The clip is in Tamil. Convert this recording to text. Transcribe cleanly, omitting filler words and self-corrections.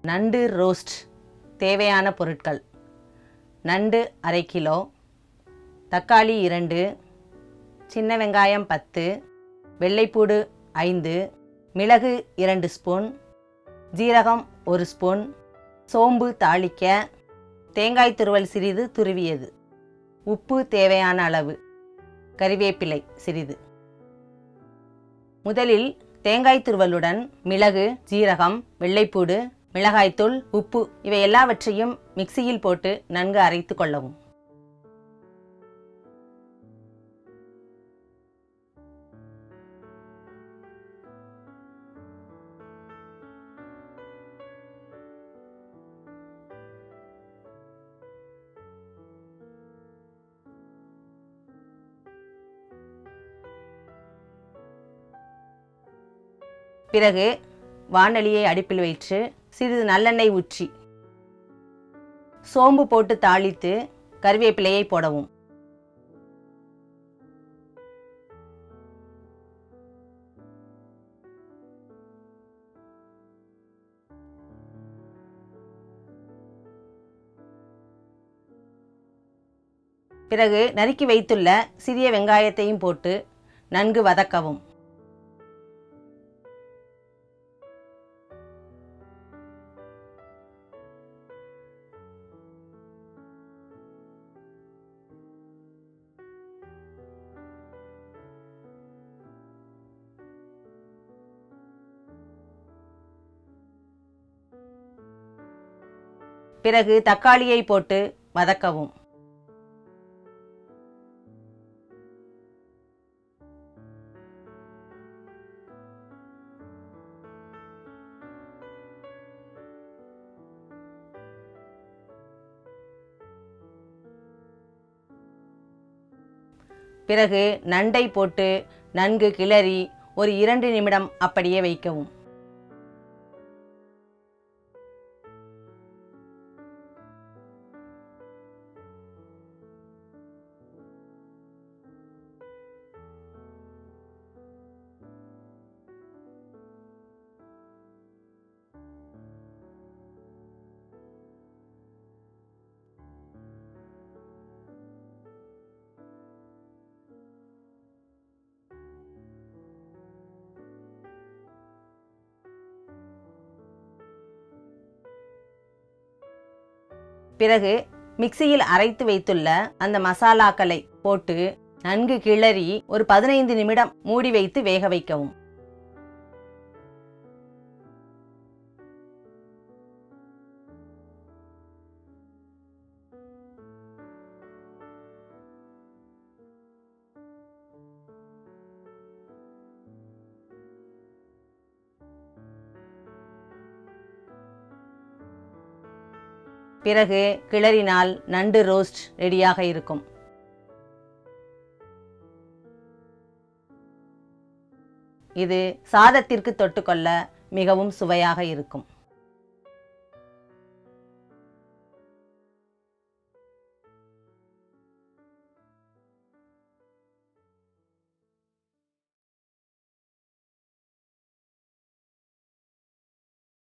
நண்டு ரோஸ்ட் தேவையான பொருட்கள்: நண்டு அரை கிலோ, தக்காளி 2, சின்ன வெங்காயம் 10, வெள்ளைப்பூடு 5, மிளகு 2 ஸ்பூன், ஜீரகம் 1 ஸ்பூன், சோம்பு தாளிக்க, தேங்காய் துருவல் சிறிது துருவியது, உப்பு தேவையான அளவு, கறிவேப்பிலை சிறிது. முதலில் தேங்காய் துருவலுடன் மிளகு, ஜீரகம், வெள்ளைப்பூடு, மிளகாய்த்தூள், உப்பு இவை எல்லாவற்றையும் மிக்சியில் போட்டு நன்கு அரைத்து கொள்ளவும். பிறகு வாணலியை அடுப்பில் வைத்து சிறிது நல்லெண்ணெய் ஊற்றி சோம்பு போட்டு தாளித்து கறிவேப்பிலையை போடவும். பிறகு நறுக்கி வைத்துள்ள சிறிய வெங்காயத்தையும் போட்டு நன்கு வதக்கவும். பிறகு தக்காளியை போட்டு வதக்கவும். பிறகு நண்டை போட்டு நன்கு கிளறி ஒரு 2 நிமிடம் அப்படியே வைக்கவும். பிறகு மிக்சியில் அரைத்து வைத்துள்ள அந்த மசாலாக்களை போட்டு நன்கு கிளறி ஒரு 15 நிமிடம் மூடி வைத்து வேக வைக்கவும். பிறகு கிளறினால் நண்டு ரோஸ்ட் ரெடியாக இருக்கும். இது சாதத்திற்கு தொட்டுக்கொள்ள மிகவும் சுவையாக இருக்கும்.